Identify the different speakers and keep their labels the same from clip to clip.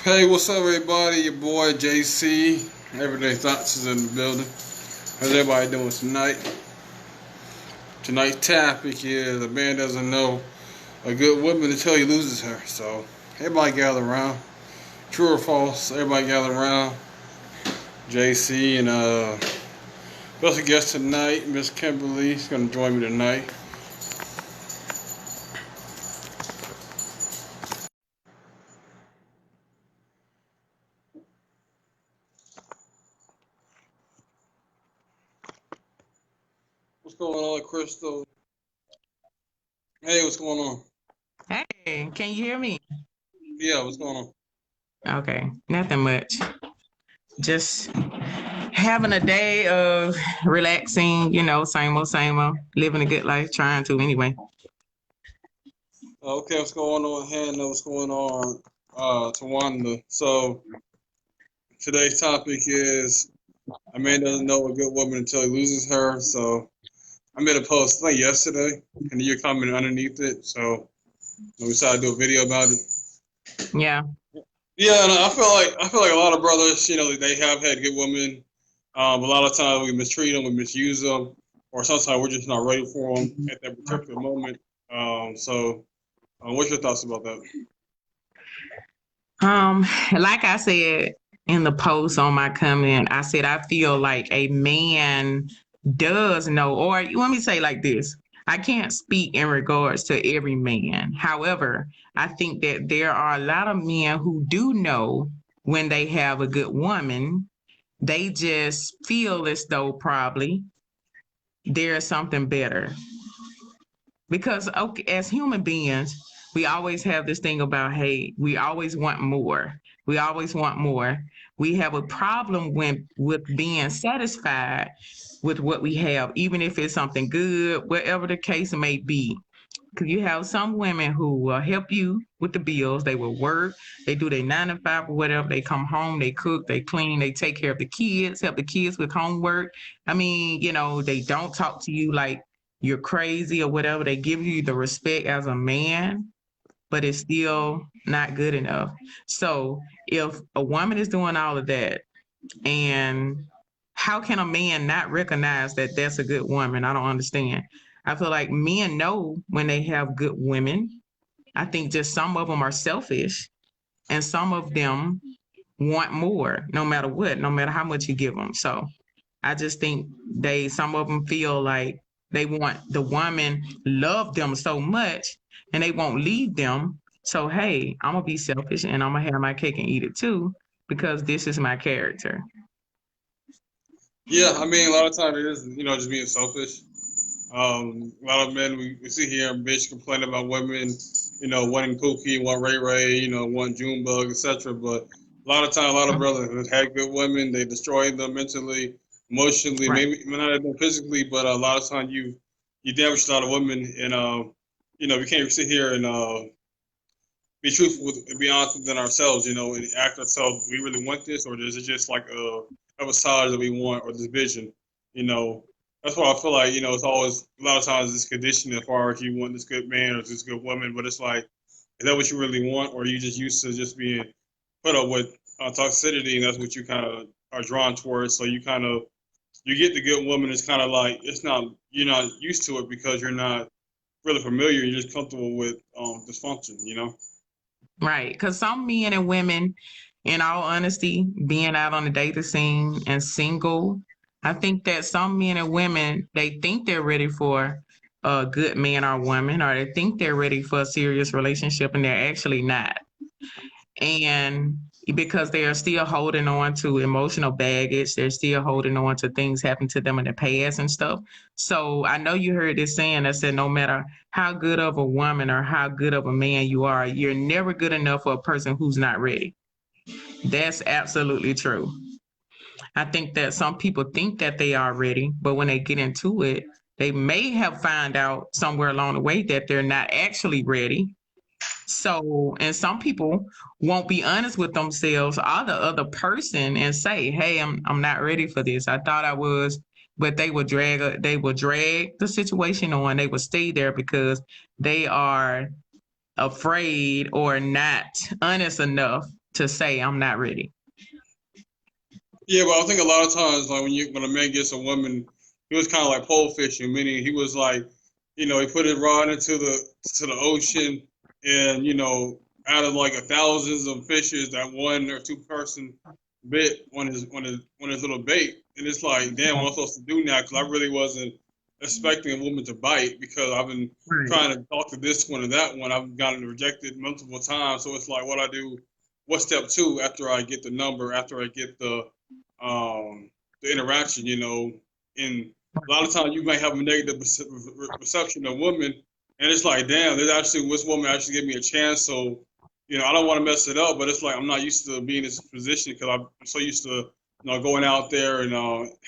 Speaker 1: Hey, what's up, everybody? Your boy JC. Everyday Thoughts is in the building. How's everybody doing tonight? Tonight's topic is a man doesn't know a good woman until he loses her. So, everybody gather around. True or false? Everybody gather around. JC and special guest tonight, Miss Kimberly, is going to join me tonight. What's going on, Crystal? Hey, what's going on?
Speaker 2: Hey, can you hear me?
Speaker 1: Yeah, what's going on?
Speaker 2: Okay, nothing much. Just having a day of relaxing, same old, living a good life, trying to anyway.
Speaker 1: Okay, what's going on, Hannah? What's going on, Tawanda? So today's topic is a man doesn't know a good woman until he loses her. So I made a post like yesterday, and you commented underneath it. So we decided to do a video about it.
Speaker 2: Yeah.
Speaker 1: Yeah, and I feel like a lot of brothers, they have had good women. A lot of times we mistreat them, we misuse them, or sometimes we're just not ready for them at that particular moment. What's your thoughts about that?
Speaker 2: Um, like I said in the post on my comment, I said I feel like a man does know, or you want me to say like this. I can't speak in regards to every man. However, I think that there are a lot of men who do know when they have a good woman. They just feel as though probably there's something better. Because okay, as human beings, we always have this thing about, hey, we always want more. We always want more. We have a problem with being satisfied with what we have, even if it's something good, whatever the case may be. Because you have some women who will help you with the bills. They will work, they do their 9 to 5 or whatever. They come home, they cook, they clean, they take care of the kids, help the kids with homework. I mean, they don't talk to you like you're crazy or whatever. They give you the respect as a man, but it's still not good enough. So if a woman is doing all of that, and how can a man not recognize that that's a good woman? I don't understand. I feel like men know when they have good women. I think just some of them are selfish and some of them want more no matter what, no matter how much you give them. So I just think some of them feel like they want the woman love them so much and they won't leave them. So, hey, I'm going to be selfish and I'm going to have my cake and eat it too because this is my character.
Speaker 1: Yeah, I mean, a lot of times it is, just being selfish. A lot of men we sit here and bitch complain about women, wanting Pookie, want Ray Ray, want Junebug, etc. But a lot of time, a lot of brothers have had good women. They destroy them mentally, emotionally,
Speaker 2: Right.
Speaker 1: maybe not even physically, but a lot of times you damage a lot of women, and we can't sit here and be truthful with, be honest within ourselves, and ask ourselves, do we really want this, or is it just like a massage that we want, or this vision, you know? That's why I feel like, it's always a lot of times this condition as far as you want this good man or this good woman, but it's like, is that what you really want, or are you just used to just being put up with toxicity, and that's what you kind of are drawn towards? So you get the good woman. It's kind of like it's not you're not used to it because you're not really familiar. You're just comfortable with dysfunction,
Speaker 2: Right. Because some men and women, in all honesty, being out on the dating scene and single, I think that some men and women, they think they're ready for a good man or woman, or they think they're ready for a serious relationship and they're actually not. And because they are still holding on to emotional baggage, they're still holding on to things happened to them in the past and stuff. So I know you heard this saying that said no matter how good of a woman or how good of a man you are, you're never good enough for a person who's not ready. That's absolutely true. I think that some people think that they are ready, but when they get into it, they may have found out somewhere along the way that they're not actually ready. So, and some people won't be honest with themselves or the other person and say, "Hey, I'm not ready for this. I thought I was," but they will drag the situation on. They will stay there because they are afraid or not honest enough to say I'm not ready.
Speaker 1: Yeah, but I think a lot of times, like when a man gets a woman, he was kind of like pole fishing, meaning he was like, he put it rod into the ocean, and out of like a thousands of fishes, that one or two person bit on his little bait, and it's like, damn, what am I supposed to do now? Because I really wasn't expecting a woman to bite because I've been
Speaker 2: Right.
Speaker 1: trying to talk to this one and that one. I've gotten rejected multiple times, so it's like, what I do? What's step two after I get the number? After I get the interaction, and a lot of times you might have a negative perception of women, and it's like, damn, this woman actually gave me a chance, so I don't want to mess it up, but it's like I'm not used to being in this position because I'm so used to going out there and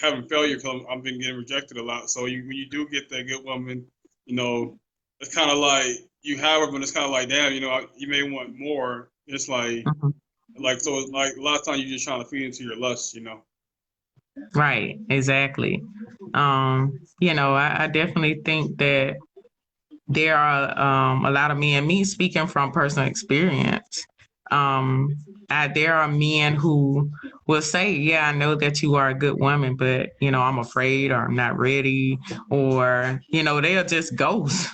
Speaker 1: having failure because I've been getting rejected a lot. So when you do get that good woman, it's kind of like you have her, but it's kind of like, damn, you may want more. It's
Speaker 2: Mhm.
Speaker 1: so it's like a lot of times you're just trying to feed into your lust.
Speaker 2: Right, exactly. I definitely think that there are a lot of men, me speaking from personal experience, um, there are men who will say, yeah, I know that you are a good woman, but, I'm afraid or I'm not ready, or, they'll just ghost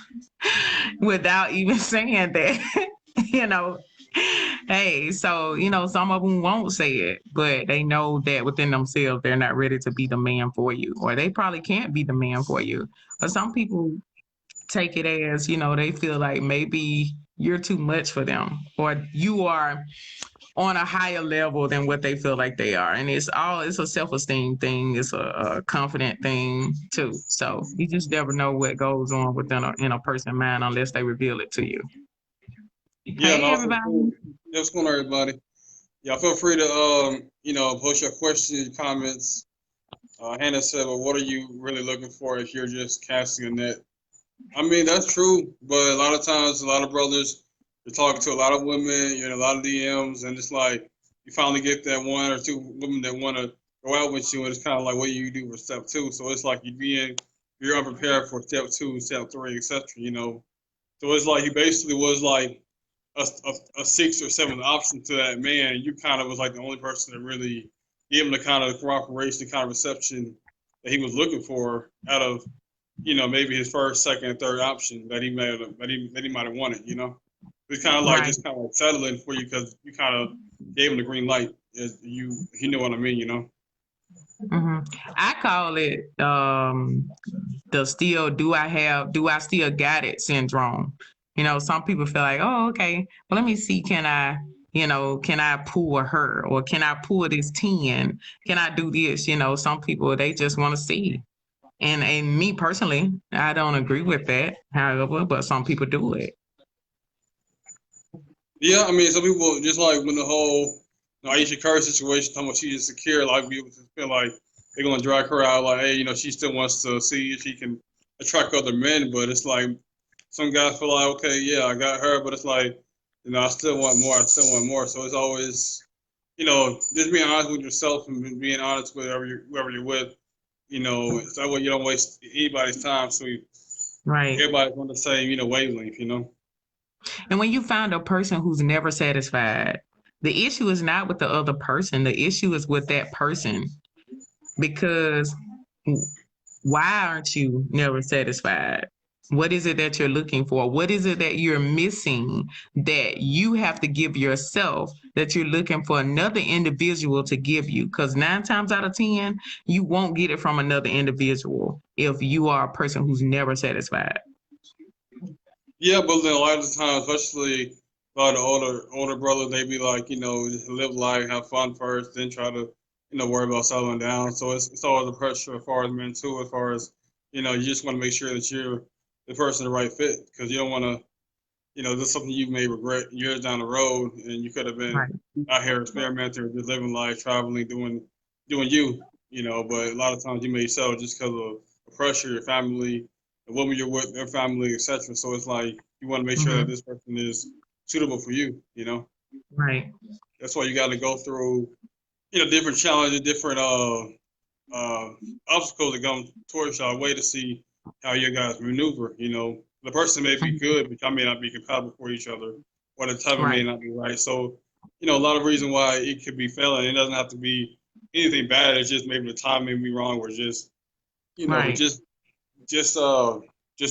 Speaker 2: without even saying that, you know. Hey, so, some of them won't say it, but they know that within themselves, they're not ready to be the man for you, or they probably can't be the man for you. But some people take it as, they feel like maybe you're too much for them, or you are on a higher level than what they feel like they are. And it's a self-esteem thing, it's a confident thing too. So you just never know what goes on within in a person's mind unless they reveal it to you.
Speaker 1: Yeah,
Speaker 2: Hey
Speaker 1: no, for sure.
Speaker 2: everybody.
Speaker 1: Yeah, what's going on, everybody? Yeah, feel free to post your questions, comments. Hannah said, "Well, what are you really looking for if you're just casting a net?" I mean, that's true, but a lot of times, a lot of brothers, you're talking to a lot of women, you're in a lot of DMs, and it's like you finally get that one or two women that want to go out with you, and it's kind of like, what do you do for step two? So it's like you're unprepared for step two, step three, etc. So it's like he basically was like a sixth or seventh option to that man. You kind of was like the only person that really gave him the kind of cooperation, the kind of reception that he was looking for out of maybe his first, second, and third option that he might have wanted. It's kind of like
Speaker 2: Right.
Speaker 1: just kind of like settling for you because you kind of gave him the green light. You know what I mean?
Speaker 2: Hmm. I call it the still do I still got it syndrome. Some people feel like, oh, okay, well, let me see, can I pull her, or can I pull this 10? Can I do this? Some people, they just want to see. And me personally, I don't agree with that, however, but some people do it.
Speaker 1: Yeah, I mean, some people just like when the whole Aisha Curry situation, talking about she's insecure, like people just feel like they're gonna drag her out, like, hey, she still wants to see if she can attract other men, but it's like some guys feel like, okay, yeah, I got her, but it's like, I still want more, I still want more. So it's always, just being honest with yourself and being honest with whoever you're with, so that way you don't waste anybody's time. So
Speaker 2: Right.
Speaker 1: everybody's on the same, wavelength.
Speaker 2: And when you find a person who's never satisfied, the issue is not with the other person. The issue is with that person, because why aren't you never satisfied? What is it that you're looking for? What is it that you're missing that you have to give yourself, that you're looking for another individual to give you? Because 9 times out of 10, you won't get it from another individual if you are a person who's never satisfied.
Speaker 1: Yeah, but then a lot of the time, especially a lot of older brothers, they be like, just live life, have fun first, then try to, worry about settling down. So it's always a pressure as far as men too, as far as, you just want to make sure that you're the person the right fit because you don't want to, this something you may regret years down the road, and you could have been
Speaker 2: Right.
Speaker 1: out here experimenting, just living life, traveling, doing you. But a lot of times you may settle just because of the pressure, your family, the woman you're with, their family, etc. So it's like you want to make sure that
Speaker 2: Hmm.
Speaker 1: this person is suitable for you.
Speaker 2: Right.
Speaker 1: That's why you got to go through, different challenges, different uh, obstacles that come towards y'all way to see how you guys maneuver. The person may be
Speaker 2: Mhm.
Speaker 1: good, but y'all may not be compatible for each other, or the timing may
Speaker 2: Right.
Speaker 1: not be right. So a lot of reason why it could be failing. It doesn't have to be anything bad. It's just maybe the time may be wrong, or just
Speaker 2: Right.
Speaker 1: just just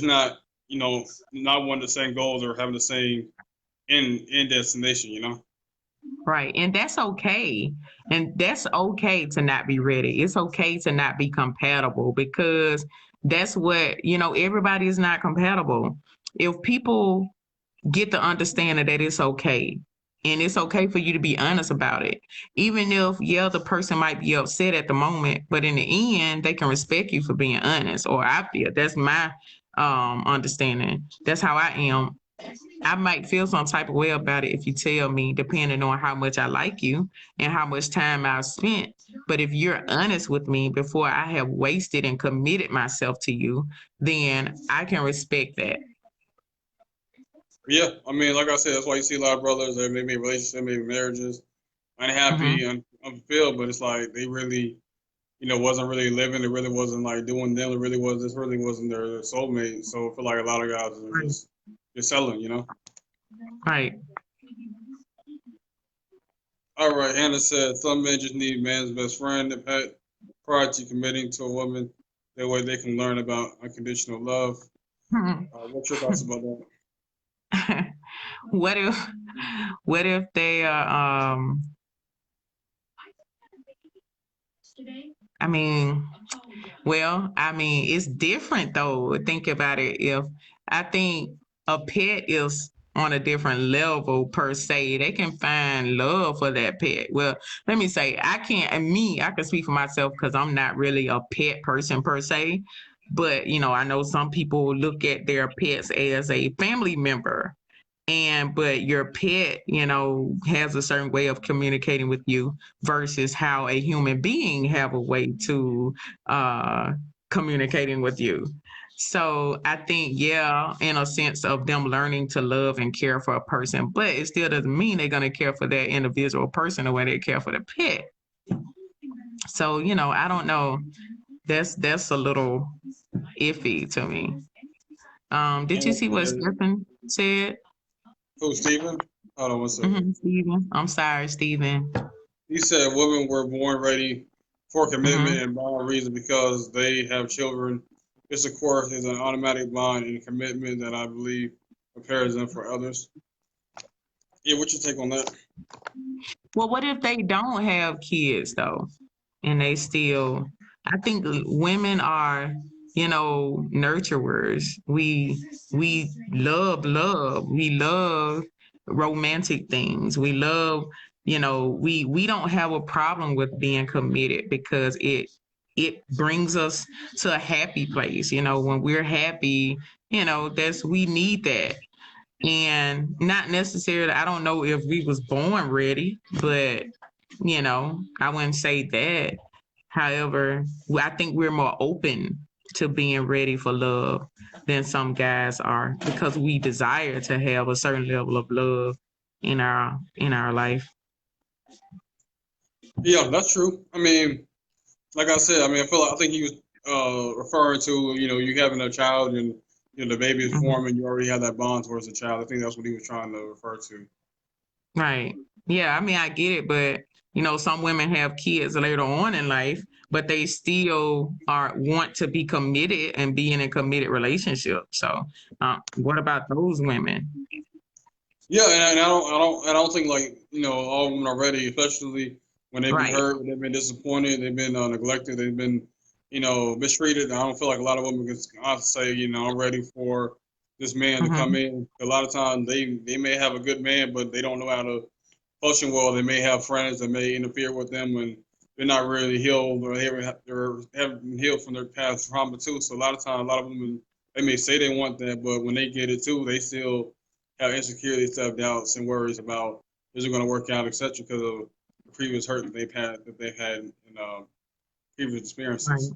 Speaker 1: not not wanting the same goals or having the same end destination.
Speaker 2: Right. And that's okay. And that's okay to not be ready. It's okay to not be compatible because that's what, everybody is not compatible. If people get the understanding that it's okay, and it's okay for you to be honest about it, even if, yeah, the person might be upset at the moment, but in the end, they can respect you for being honest. Or I feel that's my understanding. That's how I am. I might feel some type of way about it if you tell me, depending on how much I like you and how much time I've spent. But if you're honest with me before I have wasted and committed myself to you, then I can respect that.
Speaker 1: Yeah, I mean, like I said, that's why you see a lot of brothers that maybe in relationships, maybe marriages, unhappy,
Speaker 2: Hmm.
Speaker 1: unfulfilled, but it's like they really, wasn't really living. It really wasn't like doing them. It really was. This really wasn't their soulmate. So I feel like a lot of guys are
Speaker 2: Right.
Speaker 1: just selling.
Speaker 2: Right.
Speaker 1: All right, Hannah said some men just need man's best friend and pet prior to committing to a woman. That way they can learn about unconditional love. What's your thoughts about that?
Speaker 2: what if what if they are I mean, well, I mean, it's different though. Think about it. If I think a pet is on a different level per se, they can find love for that pet. Well, let me say, I can't, and me, I can speak for myself because I'm not really a pet person per se. But, I know some people look at their pets as a family member, but your pet has a certain way of communicating with you versus how a human being have a way to uh communicating with you. So I think, yeah, in a sense of them learning to love and care for a person, but it still doesn't mean they're going to care for that individual person the way they care for the pet. So I don't know, that's a little iffy to me. Did you
Speaker 1: Hannah
Speaker 2: see what
Speaker 1: said,
Speaker 2: Stephen said?
Speaker 1: who, Steven? Hold on one second.
Speaker 2: Mm-hmm, Stephen. I'm sorry, Stephen.
Speaker 1: He said women were born ready for commitment
Speaker 2: Mm-hmm.
Speaker 1: and bond reason because they have children. This, of course, is an automatic bond and commitment that I believe prepares them for others. Yeah, what you take on that?
Speaker 2: Well, what if they don't have kids though, and they still? I think women are, nurturers. We love love. We love romantic things. We love, we don't have a problem with being committed because it brings us to a happy place. When we're happy, that's we need that. And not necessarily, I don't know if we was born ready, but I wouldn't say that. However, I think we're more open to being ready for love than some guys are because we desire to have a certain level of love in our life.
Speaker 1: Yeah, that's true. I mean, like I said, I mean, I think he was referring to you having a child and the baby is
Speaker 2: Mhm.
Speaker 1: forming. You already have that bond towards the child. I think that's what he was trying to refer to.
Speaker 2: Right. Yeah, I mean, I get it, but some women have kids later on in life, but they still are want to be committed and be in a committed relationship. So, what about those women?
Speaker 1: Yeah, and I don't think like all women are ready, especially when they've been
Speaker 2: Right.
Speaker 1: hurt, when they've been disappointed, they've been neglected, they've been mistreated. I don't feel like a lot of women can honestly say I'm ready for this man to come
Speaker 2: Hmm.
Speaker 1: in. A lot of times they may have a good man, but they don't know how to function well. They may have friends that may interfere with them when they're not really healed or haven't healed from their past trauma too. So a lot of times, a lot of women they may say they want that, but when they get it too, they still have insecurities, self doubts, and worries about is it going to work out, etc. Because of the previous hurt that they've had in previous
Speaker 2: Right.
Speaker 1: experiences.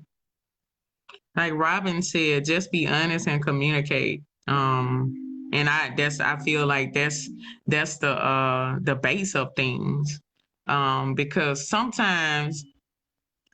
Speaker 2: Like Robin said, just be honest and communicate. And I feel like that's the base of things. Because sometimes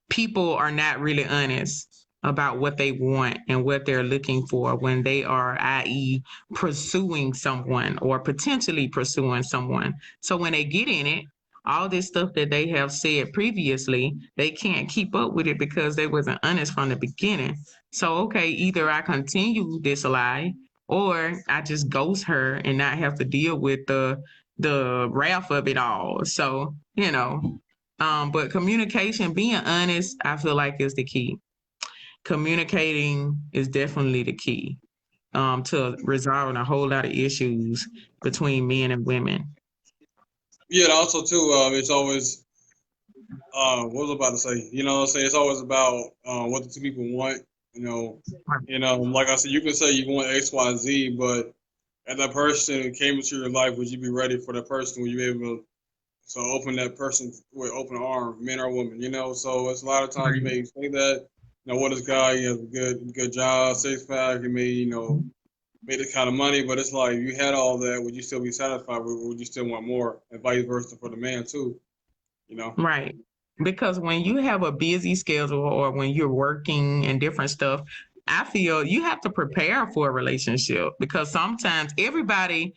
Speaker 2: people are not really honest. about what they want and what they're looking for when they are, i.e., pursuing someone or potentially pursuing someone. So when they get in it, all this stuff that they have said previously, they can't keep up with it because they wasn't honest from the beginning. So okay, either I continue this lie or I just ghost her and not have to deal with the wrath of it all. So, but communication, being honest, I feel like is the key. Communicating is definitely the key to resolving a whole lot of issues between men and women.
Speaker 1: Yeah, and also too, it's always what was I about to say? You know, what I'm saying it's always about what the two people want. You know, like I said, you can say you want X, Y, Z, but if that person came into your life, would you be ready for that person? Would you be able to so open that person with open arms, men or women? You know, so it's a lot of times you
Speaker 2: Right.
Speaker 1: may say that. You know, what this guy? He has a good job, six pack. He may made this kind of money, but it's like you had all that. Would you still be satisfied? Would you still want more? And vice versa for the man too. You know.
Speaker 2: Right. Because when you have a busy schedule or when you're working and different stuff, I feel you have to prepare for a relationship because sometimes everybody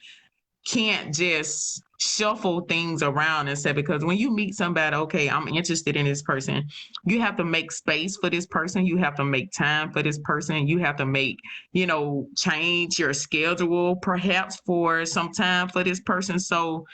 Speaker 2: can't just shuffle things around and say, because when you meet somebody, okay, I'm interested in this person, you have to make space for this person, you have to make time for this person, you have to make, change your schedule perhaps for some time for this person. So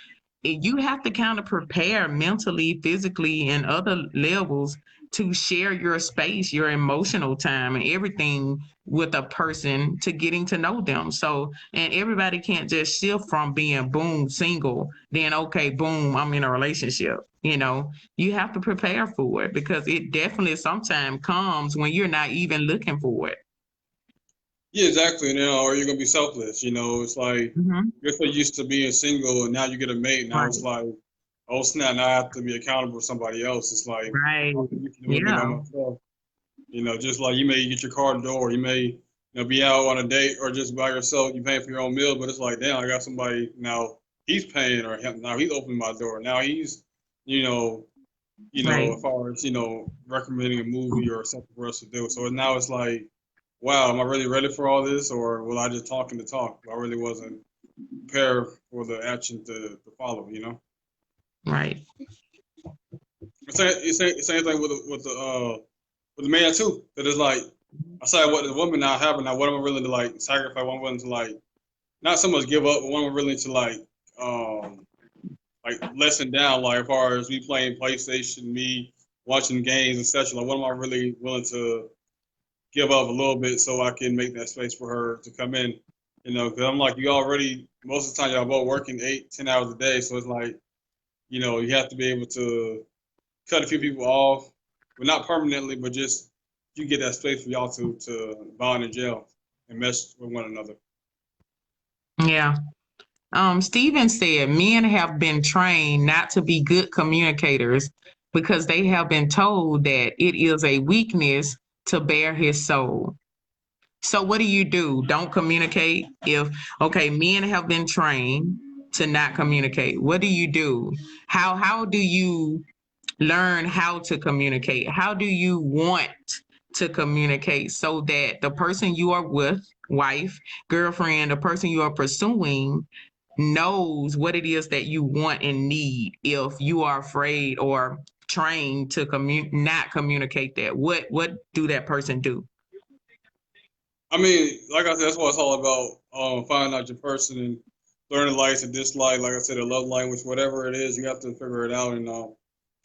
Speaker 2: you have to kind of prepare mentally, physically, and other levels to share your space, your emotional time, and everything with a person to getting to know them. So, and everybody can't just shift from being boom single, then okay, boom, I'm in a relationship. You have to prepare for it because it definitely sometimes comes when you're not even looking for it.
Speaker 1: Yeah, exactly. Or you're gonna be selfless. You know, it's like
Speaker 2: Hmm.
Speaker 1: you're so used to being single, and now you get a mate. Now
Speaker 2: Right.
Speaker 1: it's like, oh snap! Now I have to be accountable for somebody else. It's like
Speaker 2: Right.
Speaker 1: I'm used to be by
Speaker 2: Yeah.
Speaker 1: myself. You know, just like you may get your car door, you may be out on a date or just by yourself. You paying for your own meal, but it's like, damn, I got somebody now. He's paying, or now he's opening my door. Now he's, you know,
Speaker 2: Right.
Speaker 1: as far as recommending a movie or something for us to do. So now it's like, wow, am I really ready for all this, or will I just talking to talk? I really wasn't prepared for the action to follow. You know,
Speaker 2: Right.
Speaker 1: same thing with the man too. That is like, I say what the woman now having now. What am I willing to like sacrifice? What I'm willing to like not so much give up, but what I'm willing to um like lessen down. Like as far as me playing PlayStation, me watching games, etc. Like what am I really willing to give up a little bit so I can make that space for her to come in? You know, because I'm like you already most of the time y'all both working 8, 10 hours a day, so it's like you have to be able to cut a few people off, but not permanently, but just you get that space for y'all to bond and gel and mesh with one another.
Speaker 2: Yeah. Stephen said men have been trained not to be good communicators because they have been told that it is a weakness to bare his soul. So what do you do? Don't communicate. If okay, men have been trained to not communicate. What do you do? How do you learn how to communicate? How do you want to communicate so that the person you are with, wife, girlfriend, the person you are pursuing, knows what it is that you want and need if you are afraid or trained to not communicate that? What do that person do?
Speaker 1: I mean, like I said, that's what it's all about. Finding out your person and learning likes and dislikes. Like I said, a love language, whatever it is, you have to figure it out and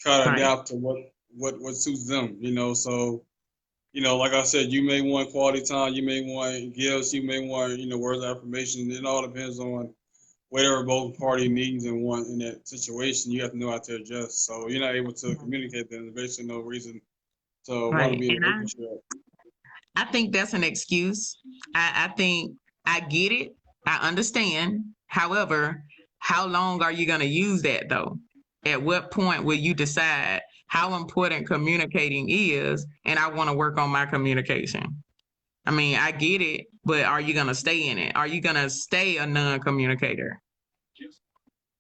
Speaker 1: try to
Speaker 2: Right.
Speaker 1: adapt to what suits them. So like I said, you may want quality time, you may want gifts, you may want words of affirmation. It all depends on whatever both party needs and want in that situation. You have to know how to adjust. So you're not able to communicate, then there's basically no reason to want to
Speaker 2: Right.
Speaker 1: be in a
Speaker 2: And
Speaker 1: relationship.
Speaker 2: I think that's an excuse. I think I get it. I understand. However, how long are you going to use that though? At what point will you decide how important communicating is and I want to work on my communication? I mean, I get it, but are you going to stay in it? Are you going to stay a non communicator?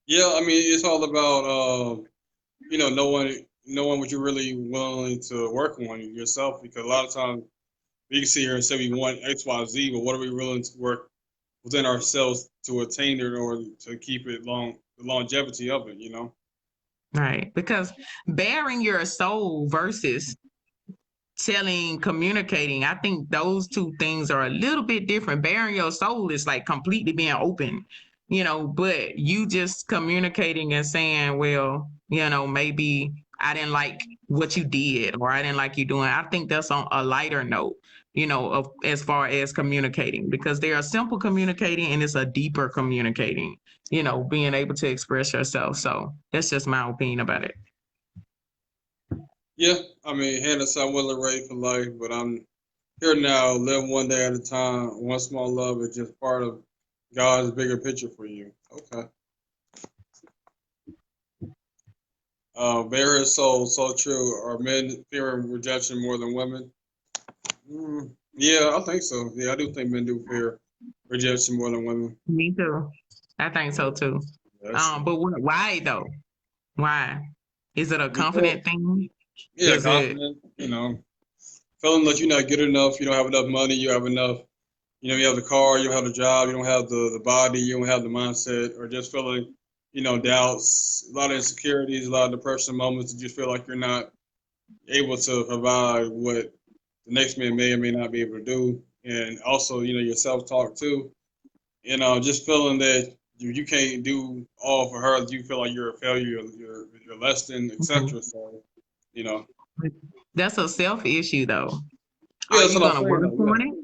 Speaker 1: Yeah, I mean, it's all about knowing what you're really willing to work on yourself. Because a lot of times we can sit here and say we want X, Y, Z, but what are we willing to work within ourselves to attain it or to keep it the longevity of it, you know?
Speaker 2: Right. Because bearing your soul versus communicating, I think those two things are a little bit different. Bearing your soul is like completely being open, but you just communicating and saying, well, maybe I didn't like what you did or I didn't like you doing. I think that's on a lighter note, of as far as communicating, because there are simple communicating and it's a deeper communicating, being able to express yourself. So that's just my opinion about it.
Speaker 1: Yeah, I mean, Hannah, I'm willing ready for life, but I'm here now, live one day at a time. One small love is just part of God's bigger picture for you. Okay. Bear his soul, so true. Are men fearing rejection more than women? Yeah, I think so. Yeah, I do think men do fear rejection more than women.
Speaker 2: Me too. I think so too.
Speaker 1: Yes.
Speaker 2: But why though? Why? Is it a
Speaker 1: Because,
Speaker 2: confident thing?
Speaker 1: yeah,
Speaker 2: Is it
Speaker 1: confident, feeling like you're not good enough, you don't have enough money, you have enough, you have the car, you don't have the job, you don't have the body, you don't have the mindset, or just feeling, doubts, a lot of insecurities, a lot of depression moments that you feel like you're not able to provide what the next man may or may not be able to do. And also, your self talk too. Just feeling that you can't do all for her, you feel like you're a failure, you're less than,
Speaker 2: Mhm.
Speaker 1: etc. So, you know,
Speaker 2: That's a self issue though?
Speaker 1: yeah,
Speaker 2: Are
Speaker 1: that's
Speaker 2: you
Speaker 1: what I'm
Speaker 2: gonna
Speaker 1: saying
Speaker 2: work
Speaker 1: though. Yeah,
Speaker 2: on it?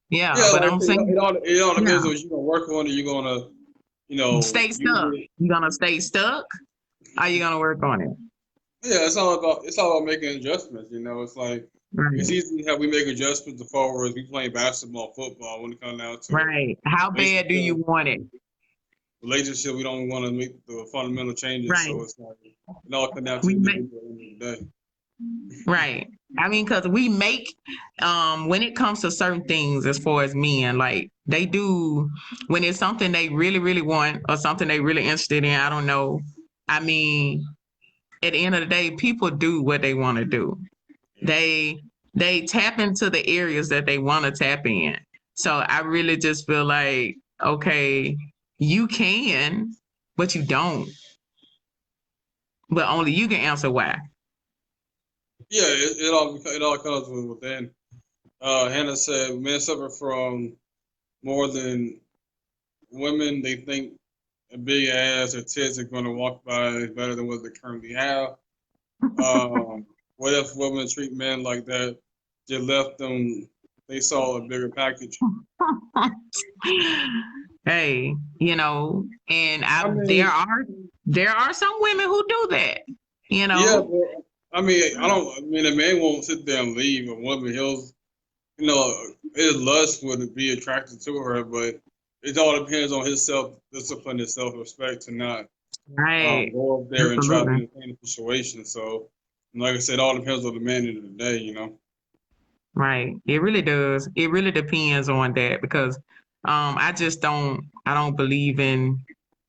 Speaker 2: Yeah,
Speaker 1: yeah,
Speaker 2: but
Speaker 1: like I
Speaker 2: I'm
Speaker 1: said,
Speaker 2: saying,
Speaker 1: it all
Speaker 2: yeah,
Speaker 1: depends on you're gonna work on it. You're gonna,
Speaker 2: stay
Speaker 1: use
Speaker 2: stuck.
Speaker 1: it.
Speaker 2: You gonna stay stuck? Are you gonna work on it?
Speaker 1: Yeah, it's all about making adjustments. It's like it's
Speaker 2: Right.
Speaker 1: easy how we make adjustments as far as we playing basketball, football. When it comes down to
Speaker 2: Right. How bad do you
Speaker 1: relationship,
Speaker 2: want it?
Speaker 1: we don't want to make the fundamental changes.
Speaker 2: Right.
Speaker 1: So it's like it all comes down to
Speaker 2: We
Speaker 1: the
Speaker 2: make
Speaker 1: individual at the end of the day.
Speaker 2: Right. I mean, because we make, when it comes to certain things, as far as men, like they do, when it's something they really, really want or something they really interested in, I don't know. I mean, at the end of the day, people do what they want to do.
Speaker 1: Yeah,
Speaker 2: They tap into the areas that they want to tap in. So I really just feel like, okay, you can, but you don't. But only you can answer why.
Speaker 1: yeah, it all comes from within. Hannah said men suffer from more than women. They think a big ass or tits are going to walk by is better than what they currently have. What if women treat men like that? Just left them. They saw a bigger package.
Speaker 2: Hey, and
Speaker 1: I
Speaker 2: there
Speaker 1: mean,
Speaker 2: are some women who do that, you
Speaker 1: yeah,
Speaker 2: know.
Speaker 1: but I mean, I don't. I mean, a man won't sit there and leave a woman. His lust would be attracted to her, but it all depends on his self discipline and self respect to not
Speaker 2: Right.
Speaker 1: go up there and try to
Speaker 2: Absolutely.
Speaker 1: entertain the situation. So, like I said, it all depends on the man end of the day.
Speaker 2: Right. It really does. It really depends on that because I don't believe in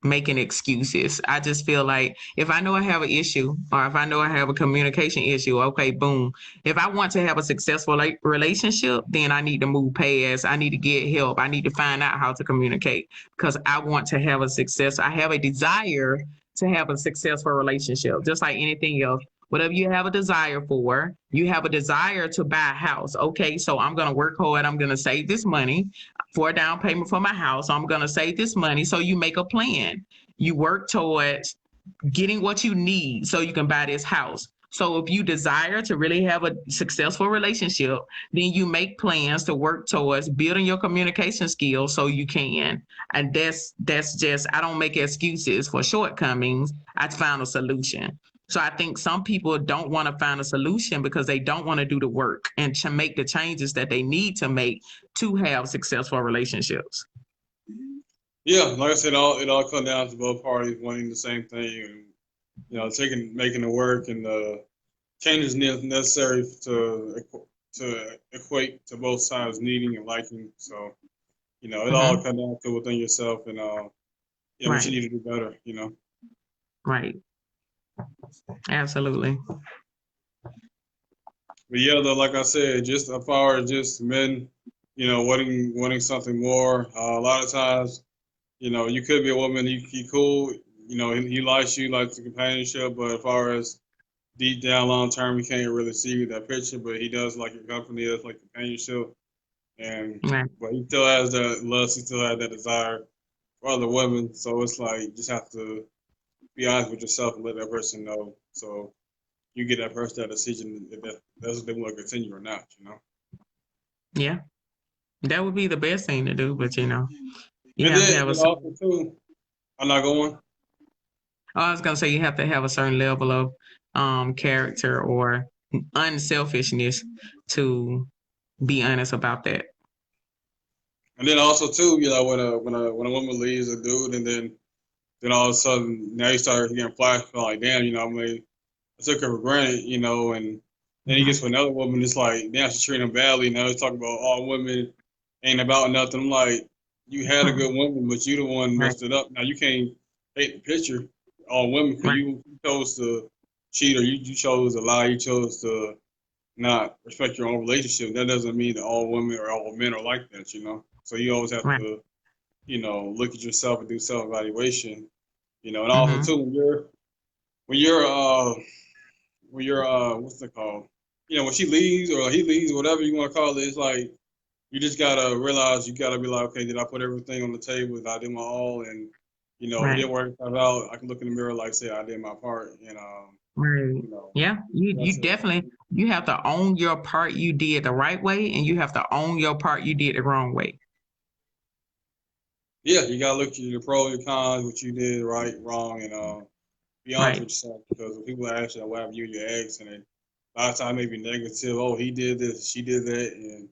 Speaker 2: making excuses. I just feel like if I know I have an issue or if I know I have a communication issue, okay, boom. If I want to have a successful relationship, then I need to move past. I need to get help. I need to find out how to communicate because I want to have a success. I have a desire to have a successful relationship, just like anything else. Whatever you have a desire for, you have a desire to buy a house. Okay, so I'm going to work hard. I'm going to save this money for a down payment for my house. I'm going to save this money. So you make a plan. You work towards getting what you need so you can buy this house. So if you desire to really have a successful relationship, then you make plans to work towards building your communication skills so you can. And that's just I don't make excuses for shortcomings. I found a solution. So I think some people don't want to find a solution because they don't want to do the work and to make the changes that they need to make to have successful relationships.
Speaker 1: Yeah, like I said, it all comes down to both parties wanting the same thing, and making it work, and the changes necessary to equate to both sides needing and liking. So it all
Speaker 2: Hmm.
Speaker 1: comes down to within yourself, and what you
Speaker 2: Right,
Speaker 1: need to do better.
Speaker 2: right. Absolutely.
Speaker 1: But yeah, though, like I said, just as far as just men, wanting something more. A lot of times, you could be a woman, he cool, he likes you, like the companionship, but as far as deep down, long term, he can't really see that picture. But he does like your company, does like companionship, and
Speaker 2: Right.
Speaker 1: but he still has that lust, he still has that desire for other women. So it's like you just have to be honest with yourself and let that person know. So you get that person that decision if that's what they want to continue or not.
Speaker 2: Yeah. That would be the best thing to do, but you
Speaker 1: And
Speaker 2: have to
Speaker 1: then
Speaker 2: have a
Speaker 1: and
Speaker 2: certain,
Speaker 1: also too, I'm not going.
Speaker 2: oh, I was gonna say you have to have a certain level of character or unselfishness to be honest about that.
Speaker 1: And then also too, when a woman leaves a dude, and then all of a sudden now you start getting flashbacks like, damn, I took her for granted, and then he gets
Speaker 2: Mhm.
Speaker 1: with another woman. It's like, damn, she's treating him badly. Now he's talking about all women ain't about nothing. I'm like, you had a good woman, but you the one
Speaker 2: Right,
Speaker 1: messed it up. Now you can't take the picture all women because
Speaker 2: right,
Speaker 1: you chose to cheat, or you chose to lie. You chose to not respect your own relationship. That doesn't mean that all women or all men are like that. So you always have
Speaker 2: right.
Speaker 1: to, look at yourself and do self evaluation. And also
Speaker 2: Mm-hmm.
Speaker 1: too when you're what's it called? When she leaves or he leaves, whatever you want to call it, it's like you just gotta realize you gotta be like, okay, did I put everything on the table? Did I did my all? And if it
Speaker 2: Right,
Speaker 1: didn't work out, I can look in the mirror like say I did my part, and
Speaker 2: right.
Speaker 1: you know
Speaker 2: Yeah, you
Speaker 1: that's it.
Speaker 2: definitely you have to own your part you did the right way, and you have to own your part you did the wrong way.
Speaker 1: Yeah, you gotta look at your pros, your cons, what you did right, wrong, and be honest
Speaker 2: Right,
Speaker 1: with yourself because when people ask you what happened to you and your ex, and a lot of times maybe negative. Oh, he did this, she did that, and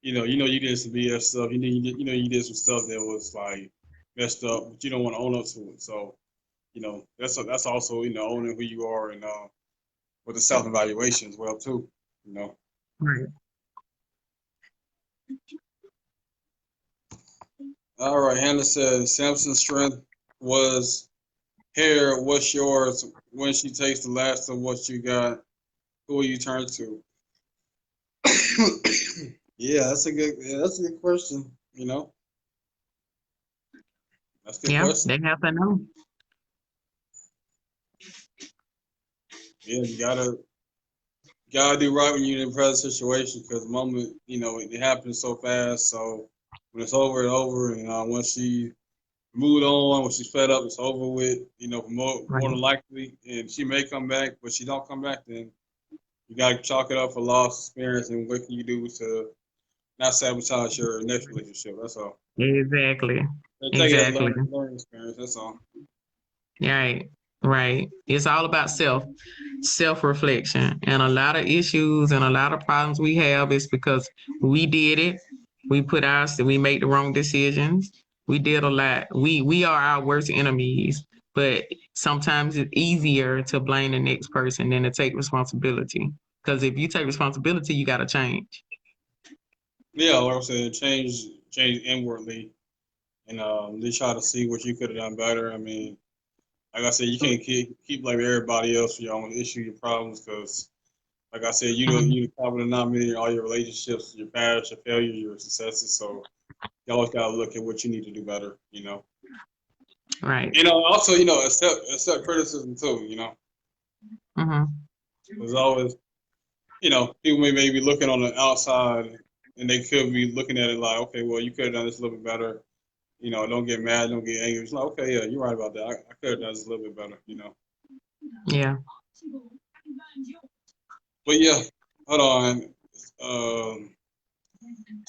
Speaker 1: you did some BS stuff. You did some stuff that was like messed up, but you don't want to own up to it. So that's also owning who you are and with the self evaluation as well too. You know.
Speaker 2: right.
Speaker 1: All right, Hannah says Samson's strength was hair. What's yours? When she takes the last of what you got, who will you turn to? Yeah, that's a good question. That's a good
Speaker 2: Yeah,
Speaker 1: question.
Speaker 2: they have to know.
Speaker 1: Yeah, you gotta do right when you're in a present situation because the moment it happens so fast. So when it's over, it's over, and once she moved on, when she's fed up, it's over with. More
Speaker 2: Right,
Speaker 1: than likely, and she may come back, but she don't come back, then you gotta chalk it up for lost experience and what can you do to not sabotage your next relationship. That's all.
Speaker 2: exactly,
Speaker 1: And take it as a
Speaker 2: exactly.
Speaker 1: learning experience. That's all.
Speaker 2: Right, right. It's all about self reflection, and a lot of issues and a lot of problems we have is because we did it. We made the wrong decisions. We did a lot. We are our worst enemies, but sometimes it's easier to blame the next person than to take responsibility. Because if you take responsibility, you got to change.
Speaker 1: Yeah, like I said, change inwardly, and they try to see what you could have done better. I mean, like I said, you can't keep blaming everybody else for your own issue, your problems, because like I said,
Speaker 2: Mhm.
Speaker 1: you the common denominator in all your relationships, your past, your failures, your successes. So you always gotta look at what you need to do better.
Speaker 2: Right.
Speaker 1: Also, accept criticism too.
Speaker 2: Hmm.
Speaker 1: There's always, people may be looking on the outside and they could be looking at it like, okay, well, you could have done this a little bit better. Don't get mad, don't get angry. It's like, okay, yeah, you're right about that. I could have done this a little bit better.
Speaker 2: Yeah.
Speaker 1: But yeah, hold on. Um,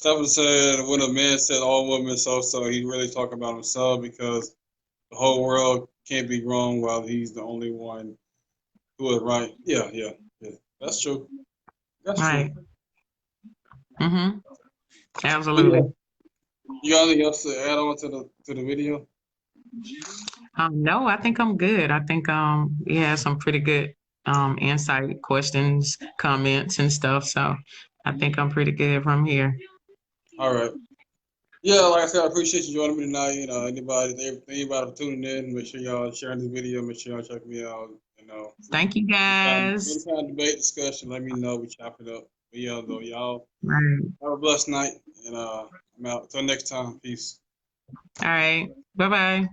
Speaker 1: Stephen said when a man said all women so, he's really talking about himself because the whole world can't be wrong while he's the only one who is right. Yeah, yeah, yeah. That's true. That's true.
Speaker 2: Right. Hmm.
Speaker 1: But yeah,
Speaker 2: Absolutely.
Speaker 1: you got anything else to add on to the video?
Speaker 2: No, I think I'm good. I think we had some pretty good insight, questions, comments, and stuff. So I think I'm pretty good from here.
Speaker 1: All right. Yeah, like I said, I appreciate you joining me tonight. Anybody for tuning in, make sure y'all sharing this video. Make sure y'all check me out. And know,
Speaker 2: Thank you
Speaker 1: any
Speaker 2: guys.
Speaker 1: kind of debate discussion, let me know. We chop it up. But yeah, though, y'all
Speaker 2: Right.
Speaker 1: have a blessed night, and I'm out. Until next time, peace.
Speaker 2: All right. Bye bye.